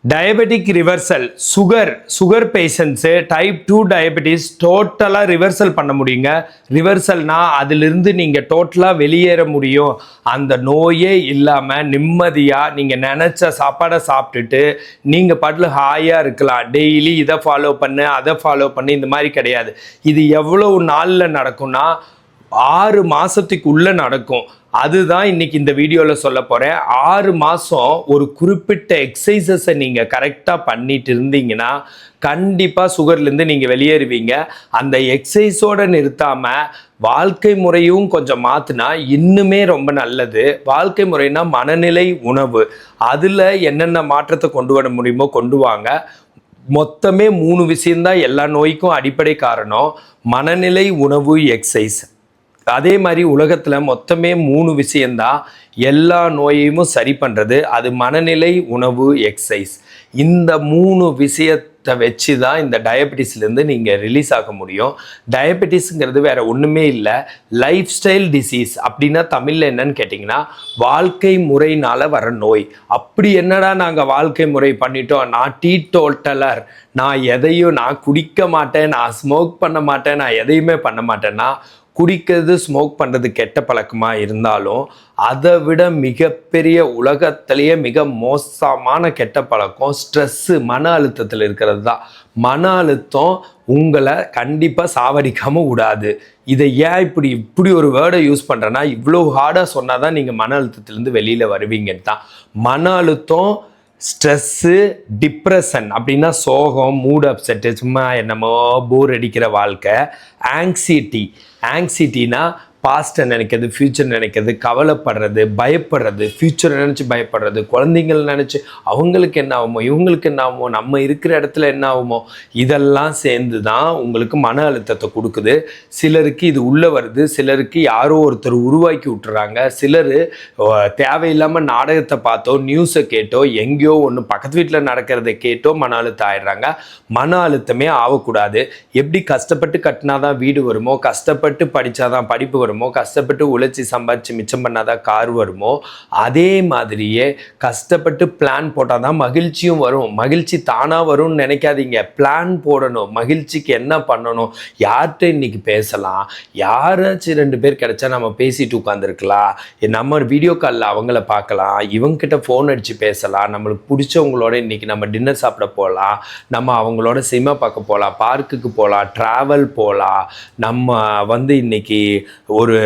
Diabetic reversal sugar patients type 2 diabetes டோட்டலாக reversal பண்ண முடியுங்க. ரிவர்சல்னால் அதிலிருந்து நீங்கள் டோட்டலாக வெளியேற முடியும். அந்த நோயே இல்லாமல் நிம்மதியாக நீங்கள் நினச்ச சாப்பாடை சாப்பிட்டுட்டு நீங்கள் பாட்டில் ஹாயாக இருக்கலாம். டெய்லி இதை ஃபாலோ பண்ணு அதை ஃபாலோ பண்ணு இந்த மாதிரி கிடையாது. இது எவ்வளோ நாளில் நடக்கும்னா 6 மாதத்துக்குள்ளே நடக்கும். அதுதான் இன்னைக்கு இந்த வீடியோவில் சொல்ல போகிறேன். 6 மாதம் ஒரு குறிப்பிட்ட எக்ஸசைசஸை நீங்கள் கரெக்டாக பண்ணிட்டு இருந்தீங்கன்னா கண்டிப்பாக சுகர்லேருந்து நீங்கள் வெளியேறுவீங்க. அந்த எக்ஸசைஸோடு நிறுத்தாமல் வாழ்க்கை முறையும் கொஞ்சம் மாற்றினா இன்னுமே ரொம்ப நல்லது. வாழ்க்கை முறைனா மனநிலை, உணவு, அதில் என்னென்ன மாற்றத்தை கொண்டு வர முடியுமோ கொண்டு வாங்க. மொத்தமே 3 விஷயம்தான் எல்லா நோய்க்கும் அடிப்படை காரணம்: மனநிலை, உணவு, எக்ஸசைஸ். அதே மாதிரி உலகத்தில் மொத்தமே 3 விஷயந்தான் எல்லா நோயையும் சரி பண்ணுறது. அது மனநிலை, உணவு, எக்ஸசைஸ். இந்த 3 விஷயத்தை வச்சு தான் இந்த டயபெட்டிஸ்லேருந்து நீங்கள் ரிலீஸ் ஆக முடியும். டயபெட்டிஸுங்கிறது வேறு ஒன்றுமே இல்லை, லைஃப் ஸ்டைல் டிசீஸ். அப்படின்னா தமிழில் என்னன்னு கேட்டிங்கன்னா வாழ்க்கை முறையினால் வர நோய். அப்படி என்னடா நாங்கள் வாழ்க்கை முறை பண்ணிட்டோம், நான் டீடோட்டலர், நான் குடிக்க மாட்டேன், நான் ஸ்மோக் பண்ண மாட்டேன், நான் எதையுமே பண்ண மாட்டேன்னா, குடிக்கிறது, ஸ்மோக் பண்ணுறது கெட்ட பழக்கமாக இருந்தாலும் அதை விட மிகப்பெரிய உலகத்திலேயே மிக மோசமான கெட்ட பழக்கம் ஸ்ட்ரெஸ்ஸு, மன அழுத்தத்தில் இருக்கிறது தான். மன அழுத்தம் உங்களை கண்டிப்பாக சாவடிக்காமல் விடாது. இதை ஏன் இப்படி ஒரு வேர்டை யூஸ் பண்ணுறேன்னா, இவ்வளோ ஹார்டாக சொன்னால் தான் நீங்கள் மன அழுத்தத்துலேருந்து வெளியில் வருவீங்கன்னு தான். மன அழுத்தம், ஸ்ட்ரெஸ்ஸு, டிப்ரெஷன் அப்படின்னா சோகம், மூட் அப்செட்டு, சும்மா என்னமோ போர் அடிக்கிற வாழ்க்கை. ஆங்ஸைட்டினா பாஸ்ட்டை நினைக்கிறது, ஃப்யூச்சர் நினைக்கிறது, கவலைப்படுறது, பயப்படுறது, ஃப்யூச்சரை நினச்சி பயப்படுறது, குழந்தைங்களை நினச்சி அவங்களுக்கு என்ன ஆகுமோ, இவங்களுக்கு என்ன ஆகுமோ, நம்ம இருக்கிற இடத்துல என்ன ஆகுமோ, இதெல்லாம் சேர்ந்து தான் உங்களுக்கு மன அழுத்தத்தை கொடுக்குது. சிலருக்கு இது உள்ளே வருது, சிலருக்கு யாரோ ஒருத்தர் உருவாக்கி விட்டுறாங்க, சிலர் தேவையில்லாமல் நாடகத்தை பார்த்தோ, நியூஸை கேட்டோ, எங்கேயோ ஒன்று பக்கத்து வீட்டில் நடக்கிறத கேட்டோ மன அழுத்தம் ஆயிடுறாங்க. மன அழுத்தமே ஆகக்கூடாது. எப்படி கஷ்டப்பட்டு கட்டினாதான் வீடு வருமோ, கஷ்டப்பட்டு படித்தாதான் படிப்பு வருமோ, கஷ்டப்பட்டு உழைச்சி சம்பாதிச்சு மிச்சம் பண்ணாதான் கார் வருமோ, அதே மாதிரியே கஷ்டப்பட்டு பிளான் போட்டால் தான் மகிழ்ச்சியும் வரும். மகிழ்ச்சி தானாக வரும்னு நினைக்காதீங்க. பிளான் போடணும். மகிழ்ச்சிக்கு என்ன பண்ணணும், யார்கிட்ட இன்னைக்கு பேசலாம், யாராச்சும் 2 பேர் கிடைச்சா நம்ம பேசிட்டு உட்காந்துருக்கலாம், நம்ம வீடியோ காலில் அவங்கள பார்க்கலாம், இவங்ககிட்ட ஃபோன் அடித்து பேசலாம், நம்மளுக்கு பிடிச்சவங்களோட இன்னைக்கு நம்ம டின்னர் சாப்பிட போகலாம், நம்ம அவங்களோட சினிமா பார்க்க போகலாம், பார்க்குக்கு போகலாம், ட்ராவல் போகலாம், நம்ம இன்னைக்கு ஒரு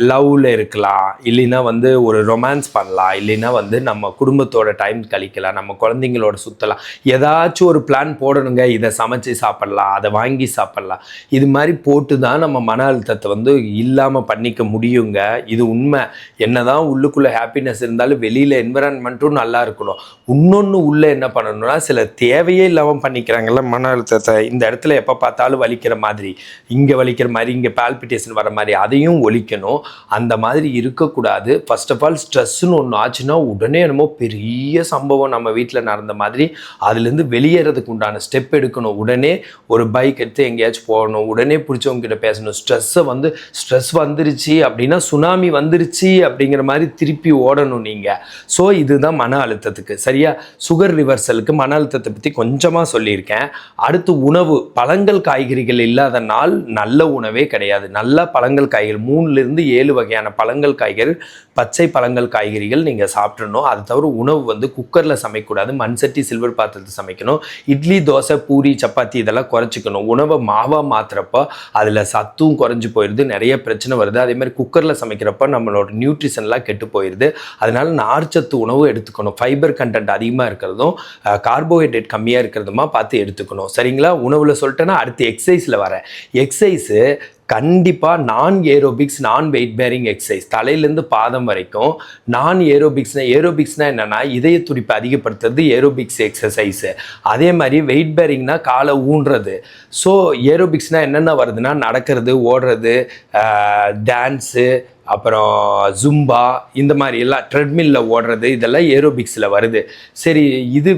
லவ்வில் இருக்கலாம், இல்லைன்னா ஒரு ரொமான்ஸ் பண்ணலாம், இல்லைன்னா நம்ம குடும்பத்தோட டைம் கழிக்கலாம், நம்ம குழந்தைங்களோட சுற்றலாம். ஏதாச்சும் ஒரு பிளான் போடணுங்க. இதை சமைச்சு சாப்பிட்லாம், அதை வாங்கி சாப்பிட்லாம். இது மாதிரி போட்டு தான் நம்ம மன அழுத்தத்தை இல்லாமல் பண்ணிக்க முடியுங்க. இது உண்மை. என்னதான் உள்ளுக்குள்ளே ஹாப்பினஸ் இருந்தாலும் வெளியில் என்விரான்மெண்ட்டும் நல்லா இருக்கணும். இன்னொன்று உள்ளே என்ன பண்ணணும்னா, சில தேவையே இல்லாமல் பண்ணிக்கிறாங்கல்ல மன அழுத்தத்தை. இந்த இடத்துல எப்போ பார்த்தாலும் வலிக்கிற மாதிரி, இங்கே வலிக்கிற மாதிரி, இங்கே பால்பிட்டேஷன் வர மாதிரி, அதையும் ஒழிக்கணும். அந்த மாதிரி இருக்கக்கூடாது. ஃபர்ஸ்ட் ஆஃப் ஆல் ஸ்ட்ரெஸ்ன்னு ஒன்று ஆச்சுன்னா உடனே என்னமோ பெரிய சம்பவம் நம்ம வீட்டில் நடந்த மாதிரி அதுலேருந்து வெளியேறதுக்கு உண்டான ஸ்டெப் எடுக்கணும். உடனே ஒரு பைக் எடுத்து எங்கேயாச்சும் போகணும், உடனே பிடிச்சவங்க கிட்ட பேசணும். ஸ்ட்ரெஸ் வந்துருச்சு அப்படின்னா சுனாமி வந்துருச்சு அப்படிங்கிற மாதிரி திருப்பி ஓடணும் நீங்கள். ஸோ இதுதான் மன அழுத்தத்துக்கு. சரியா? சுகர் ரிவர்சலுக்கு மன அழுத்தத்தை பற்றி கொஞ்சமாக சொல்லியிருக்கேன். அடுத்து உணவு. பழங்கள் காய்கறிகள் இல்லாத நாள் நல்ல உணவே கிடையாது. நல்ல பழங்கள் காய்கறி 3லிருந்து 7 வகையான பழங்கள் காய்கறிகள், பச்சை பழங்கள் காய்கறிகள் நீங்கள் சாப்பிட்றணும். அது தவிர உணவு குக்கரில் சமைக்கக்கூடாது, மண் சட்டி சில்வர் பாத்திரத்தை சமைக்கணும். இட்லி, தோசை, பூரி, சப்பாத்தி இதெல்லாம் குறைச்சிக்கணும். உணவை மாவாக மாற்றுறப்போ அதில் சத்தும் குறைஞ்சி போயிடுது, நிறைய பிரச்சனை வருது. அதே மாதிரி குக்கரில் சமைக்கிறப்ப நம்மளோட நியூட்ரிஷன்லாம் கெட்டு போயிடுது. அதனால் நார்ச்சத்து உணவு எடுத்துக்கணும். ஃபைபர் கண்டென்ட் அதிகமாக இருக்கிறதும் கார்போஹைட்ரேட் கம்மியாக இருக்கிறதுமா பார்த்து எடுத்துக்கணும். சரிங்களா? உணவில் சொல்லிட்டேன்னா அடுத்து எக்ஸசைஸில் வரேன். எக்ஸசைஸு கண்டிப்பாக நான் ஏரோபிக்ஸ், நான் வெயிட் பேரிங் எக்ஸசைஸ், தலையிலேருந்து பாதம் வரைக்கும். நான் ஏரோபிக்ஸ்னால் என்னென்னா இதய துடிப்பை அதிகப்படுத்துறது ஏரோபிக்ஸ் எக்ஸசைஸு. அதே மாதிரி வெயிட் பேரிங்னா காலை ஊன்றது. ஸோ ஏரோபிக்ஸ்னால் என்னென்ன வருதுன்னா நடக்கிறது, ஓடுறது, டான்ஸு, அப்புறம் ஜும்பா, இந்த மாதிரி எல்லாம் ட்ரெட்மில்ல ஓடுறது, இதெல்லாம் ஏரோபிக்ஸில் வருது. சரி, இது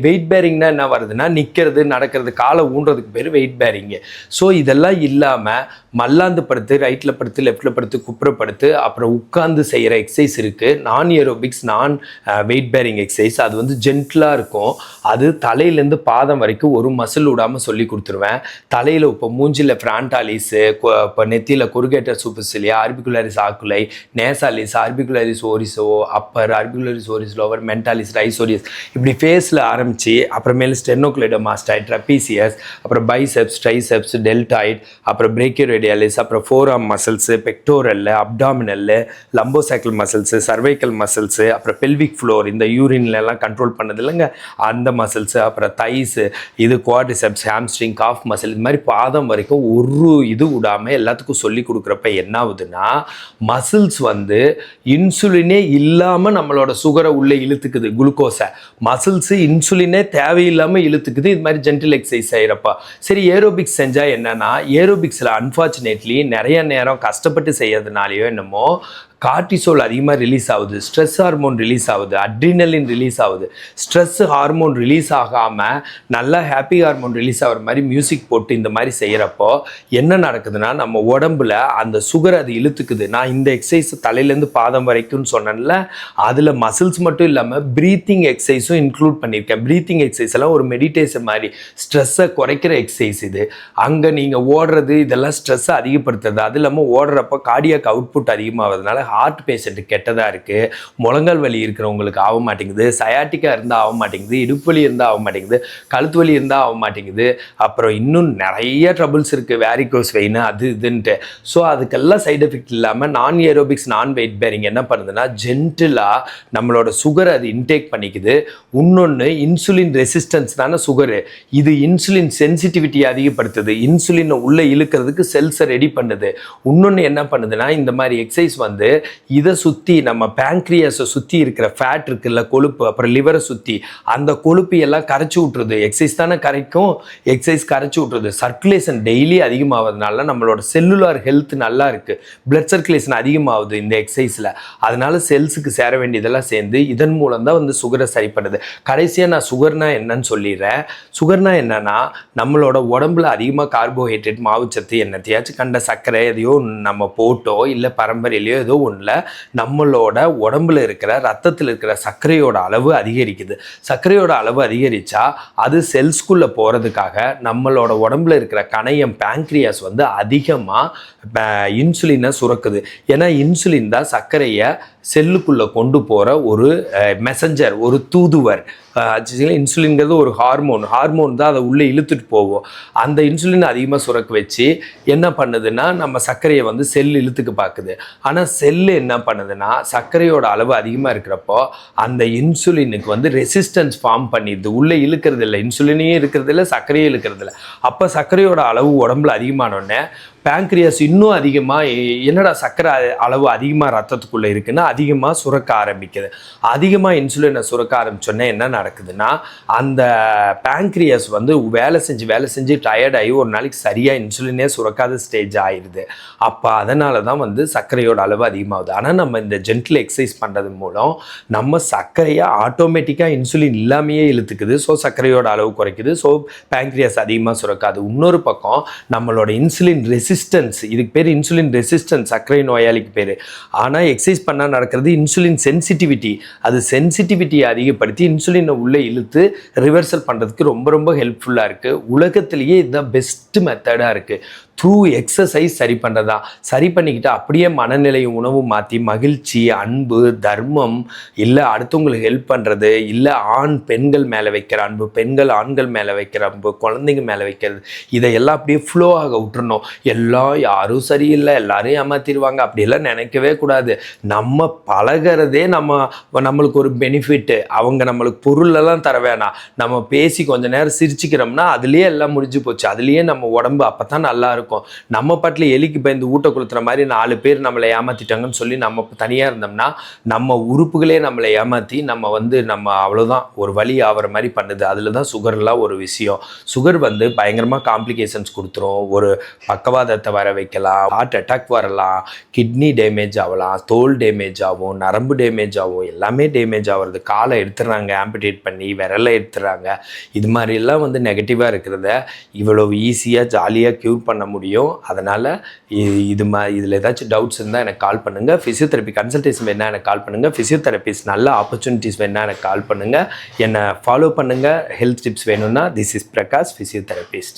வெயிட் பேரிங்னா என்ன வருதுன்னா, நிற்கிறது நடக்கிறது காலை ஊன்றதுக்கு பேர் வெயிட் பேரிங்கு. ஸோ இதெல்லாம் இல்லாமல் மல்லாந்து படுத்து, ரைட்டில் படுத்து, லெஃப்டில் படுத்து, குப்புறப்படுத்து, அப்புறம் உட்காந்து செய்கிற எக்ஸசைஸ் இருக்குது. நான் ஏரோபிக்ஸ், நான் வெயிட் பேரிங் எக்ஸசைஸ். அது வந்து ஜென்டிலாக இருக்கும். அது தலையிலேருந்து பாதம் வரைக்கும் ஒரு மசில் விடாமல் சொல்லி கொடுத்துருவேன். தலையில் இப்போ மூஞ்சில் ஃப்ரான்டாலிஸு, இப்போ நெத்தியில் corrugator supercilii, orbicularis oculi, nasalis, orbicularis ஓரிஸோ, upper orbicularis oris lower, mentalis, risorius, இப்படி ஃபேஸில் ஆரம்பித்து அப்புறமேல ஸ்டெர்னோக்ளைடோமாஸ்டைட், ட்ரப்பீசியஸ், அப்புறம் பைசெப்ஸ், ட்ரைசெப்ஸ், டெல்டாய்ட், அப்புறம் பிரேக்கியோரேடியாலிஸ், அப்புறம் forearm muscles, pectoral, abdominal, lumbosacral muscles, cervical muscles, அப்புறம் பெல்விக் ஃப்ளோர், இந்த யூரின்லாம் கண்ட்ரோல் பண்ணது இல்லைங்க அந்த மசில்ஸு, அப்புறம் தைஸு, இது குவாட்ரிசெப்ஸ், ஹாம்ஸ்ட்ரிங், காஃப் மசில், இது மாதிரி பாதம் வரைக்கும் ஒரு இது விடாமல் எல்லாத்துக்கும் சொல்லி கொடுக்குறப்ப என்ன ஆகுதுன்னா, மசில்ஸ் வந்து இன்சுலினே இல்லாமல் நம்மளோட சுகரை உள்ளே இழுத்துக்குது, குளுக்கோஸை. மசில்ஸு இன்சுலினே தேவையில்லாமல் இழுத்துக்குது இது மாதிரி ஜென்டில் எக்ஸசைஸ் செய்கிறப்ப. சரி, ஏரோபிக்ஸ் செஞ்சால் என்னன்னா, ஏரோபிக்ஸில் அன்ஃபார்ச்சுனேட்லி நிறைய நேரம் கஷ்டப்பட்டு செய்யறதுனாலையோ என்னமோ கார்டிசோல் அதிகமாக ரிலீஸ் ஆகுது, ஸ்ட்ரெஸ் ஹார்மோன் ரிலீஸ் ஆகுது, அட்ரினலின் ரிலீஸ் ஆகுது. ஸ்ட்ரெஸ் ஹார்மோன் ரிலீஸ் ஆகாமல் நல்லா ஹாப்பி ஹார்மோன் ரிலீஸ் ஆகிற மாதிரி மியூசிக் போட்டு இந்த மாதிரி செய்கிறப்போ என்ன நடக்குதுன்னா, நம்ம உடம்புல அந்த சுகர் அது இழுத்துக்குது. நான் இந்த எக்ஸசைஸ் தலையிலேருந்து பாதம் வரைக்கும்னு சொன்னேன்ல, அதில் மசில்ஸ் மட்டும் இல்லாமல் ப்ரீத்திங் எக்ஸசைஸும் இன்க்ளூட் பண்ணியிருக்கேன். ப்ரீத்திங் எக்ஸசைஸ் எல்லாம் ஒரு மெடிடேஷன் மாதிரி, ஸ்ட்ரெஸ்ஸை குறைக்கிற எக்ஸசைஸ் இது. அங்கே நீங்கள் ஓடுறது இதெல்லாம் ஸ்ட்ரெஸ்ஸை அதிகப்படுத்துறது. அது இல்லாமல் ஓடுறப்போ கார்டியாக் அவுட்புட் அதிகமாகிறதுனால ஹார்ட் பேஷண்ட்டுக்கு கெட்டதாக இருக்குது. முழங்கால் வலி இருக்கிறவங்களுக்கு ஆக மாட்டேங்குது, சயாட்டிக்கா இருந்தால் ஆக மாட்டேங்குது, இடுப்பு வலி இருந்தால் ஆக மாட்டேங்குது, கழுத்து வலி இருந்தால் ஆக மாட்டேங்குது, அப்புறம் இன்னும் நிறைய ட்ரபிள்ஸ் இருக்குது, வேரிகோஸ் வெயின், அது இதுன்ட்டு. ஸோ அதுக்கெல்லாம் சைடு எஃபெக்ட் இல்லாமல் நான் ஏரோபிக்ஸ், நான் வெயிட் பேரிங் என்ன பண்ணுதுன்னா, ஜென்டிலாக நம்மளோட சுகரை அது இன்டேக் பண்ணிக்குது. இன்னொன்று, இன்சுலின் ரெசிஸ்டன்ஸ் தானே சுகரு, இது இன்சுலின் சென்சிட்டிவிட்டி அதிகப்படுத்துது, இன்சுலினை உள்ளே இழுக்கிறதுக்கு செல்ஸை ரெடி பண்ணுது. இன்னொன்று என்ன பண்ணுதுன்னா, இந்த மாதிரி எக்ஸசைஸ் வந்து இதை சுற்றி நம்ம பேங்க்ரியாஸை சுற்றி இருக்கிற ஃபேட் இருக்குல்ல, கொழுப்பு, அப்புறம் லிவரை சுற்றி அந்த கொழுப்பு எல்லாம் கரைச்சி விட்டுருது. எக்ஸசைஸ் தானே கரைக்கும், எக்ஸசைஸ் கரைச்சி விட்டுருது. சர்க்குலேஷன் டெய்லி அதிகமாகிறதுனால நம்மளோட செல்லுலார் ஹெல்த் நல்லா இருக்குது, பிளட் சர்க்குலேஷன் அதிகமாகுது இந்த எக்ஸசைஸில். அதனால செல்ஸுக்கு சேர வேண்டியதெல்லாம் சேர்ந்து இதன் மூலம் தான் வந்து சுகரை சரி பண்ணுது. கடைசியாக நான் சுகர்னா என்னன்னு சொல்லிடுறேன். சுகர்னா என்னன்னா, நம்மளோட உடம்புல அதிகமாக கார்போஹைட்ரேட், மாவுச்சத்து, என்னத்தையாச்சும் கண்ட சர்க்கரை எதையோ நம்ம போட்டோ இல்லை பரம்பரையிலையோ ஏதோ ஒன்றில் நம்மளோட உடம்புல இருக்கிற ரத்தத்தில் இருக்கிற சர்க்கரையோட அளவு அதிகரிக்குது. சர்க்கரையோட அளவு அதிகரித்தா அது செல்ஸ்குள்ளே போகிறதுக்காக நம்மளோட உடம்புல இருக்கிற கணையம் பேங்க்ரியாஸ் வந்து அதிகமாக இன்சுலினை சுரக்குது. ஏன்னா இன்சுலின் தான் சர்க்கரையை செல்லுக்குள்ளே கொண்டு போகிற ஒரு மெசஞ்சர், ஒரு தூதுவர். இன்சுலின்கிறது ஒரு ஹார்மோன் தான் அதை உள்ளே இழுத்துட்டு போவோம். அந்த இன்சுலின் அதிகமாக சுரக்க வச்சு என்ன பண்ணுதுன்னா, நம்ம சர்க்கரையை வந்து செல் இழுத்துக்கு பார்க்குது. ஆனால் செல்லு என்ன பண்ணுதுன்னா, சர்க்கரையோட அளவு அதிகமாக இருக்கிறப்போ அந்த இன்சுலினுக்கு வந்து ரெசிஸ்டன்ஸ் ஃபார்ம் பண்ணிடுது, உள்ளே இழுக்கிறது இல்லை, இன்சுலினையும் இருக்கிறது இல்லை, சர்க்கரையும் இழுக்கிறது இல்லை. அப்போ சர்க்கரையோட அளவு உடம்புல அதிகமானோடனே பேங்க்ரியாஸ் இன்னும் அதிகமாக, என்னடா சர்க்கரை அளவு அதிகமாக ரத்தத்துக்குள்ளே இருக்குன்னா அதிகமாக சுரக்க ஆரம்பிக்குது. அதிகமாக இன்சுலினை சுரக்க ஆரம்பிச்சோன்னே என்ன நடக்குதுன்னா, அந்த பேங்க்ரியாஸ் வந்து வேலை செஞ்சு டயர்டாகி ஒரு நாளைக்கு சரியாக இன்சுலினே சுரக்காத ஸ்டேஜ் ஆயிடுது. அப்போ அதனால தான் வந்து சர்க்கரையோட அளவு அதிகமாகுது. ஆனால் நம்ம இந்த ஜென்டில் எக்ஸசைஸ் பண்ணுறது மூலம் நம்ம சர்க்கரையை ஆட்டோமேட்டிக்காக இன்சுலின் இல்லாமையே இழுத்துக்குது. ஸோ சர்க்கரையோட அளவு குறைக்குது. ஸோ பேங்க்ரியாஸ் அதிகமாக சுரக்காது. இன்னொரு பக்கம் நம்மளோட இன்சுலின் ரெசிஸ்டன்ஸ், இதுக்கு பேர் இன்சுலின் ரெசிஸ்டன்ஸ், சர்க்கரை நோயாளிக்கு பேர். ஆனால் எக்ஸசைஸ் பண்ணால் நடக்கிறது இன்சுலின் சென்சிட்டிவிட்டி. அது சென்சிட்டிவிட்டியை அதிகப்படுத்தி இன்சுலினை உள்ளே இழுத்து ரிவர்சல் பண்ணுறதுக்கு ரொம்ப ரொம்ப ஹெல்ப்ஃபுல்லாக இருக்குது. உலகத்திலேயே இதுதான் பெஸ்ட் மெத்தடாக இருக்குது. த்ரூ எக்ஸசைஸ் சரி பண்ணுறதா. சரி பண்ணிக்கிட்டு அப்படியே மனநிலையும் உணவும் மாற்றி மகிழ்ச்சி, அன்பு, தர்மம், இல்லை அடுத்தவங்களுக்கு ஹெல்ப் பண்ணுறது, இல்லை ஆண் பெண்கள் மேலே வைக்கிற அன்பு, பெண்கள் ஆண்கள் மேலே வைக்கிற அன்பு, குழந்தைங்க மேலே வைக்கிறது, இதையெல்லாம் அப்படியே ஃப்ளோ ஆக விட்டுறணும். எல்லாம் யாரும் சரியில்லை, எல்லாரும் ஏமாற்றிடுவாங்க அப்படியெல்லாம் நினைக்கவே கூடாது. நம்ம பழகிறதே நம்மளுக்கு ஒரு பெனிஃபிட்டு. அவங்க நம்மளுக்கு பொருளெல்லாம் தர வேணாம், நம்ம பேசி கொஞ்ச நேரம் சிரிச்சுக்கிறோம்னா அதுலேயே எல்லாம் முடிஞ்சு போச்சு. அதுலேயே நம்ம உடம்பு அப்போ தான் நல்லா இருக்கும். இருக்கும். நம்ம பாட்டில் எலிக்கு பயந்து ஊட்ட கொளுத்துற மாதிரி 4 பேர் நம்மளை ஏமாற்றிட்டாங்கன்னு சொல்லி நம்ம தனியாக இருந்தோம்னா நம்ம உறுப்புகளே நம்மளை ஏமாற்றி நம்ம அவ்வளோதான் ஒரு வழி ஆகிற மாதிரி பண்ணுது. அதில் தான் சுகர்லாம் ஒரு விஷயம். சுகர் பயங்கரமாக காம்ப்ளிகேஷன்ஸ் கொடுத்துரும். ஒரு பக்கவாதத்தை வர வைக்கலாம், ஹார்ட் அட்டாக் வரலாம், கிட்னி டேமேஜ் ஆகலாம், தோல் டேமேஜ் ஆகும், நரம்பு டேமேஜ் ஆகும், எல்லாமே டேமேஜ் ஆகிறது. காலை எடுத்துடுறாங்க, ஆம்பிடேட் பண்ணி விரலை எடுத்துடுறாங்க. இது மாதிரிலாம் நெகட்டிவாக இருக்கிறத இவ்வளோ ஈஸியாக ஜாலியாக க்யூர் பண்ண முடியும். அதனால் இதில் ஏதாச்சும் டவுட்ஸ் இருந்தால் எனக்கு கால் பண்ணுங்கள். ஃபிசியோதெரப்பி கன்சல்டேஷன் வேணால் எனக்கு கால் பண்ணுங்கள். ஃபிசியோதெரபிஸ்ட் நல்ல ஆப்பர்ச்சுனிட்டிஸ் வேணால் எனக்கு கால் பண்ணுங்கள். என்னை ஃபாலோ பண்ணுங்கள். ஹெல்த் டிப்ஸ் வேணும்னா திஸ் இஸ் பிரகாஷ் ஃபிசியோதெரபிஸ்ட்.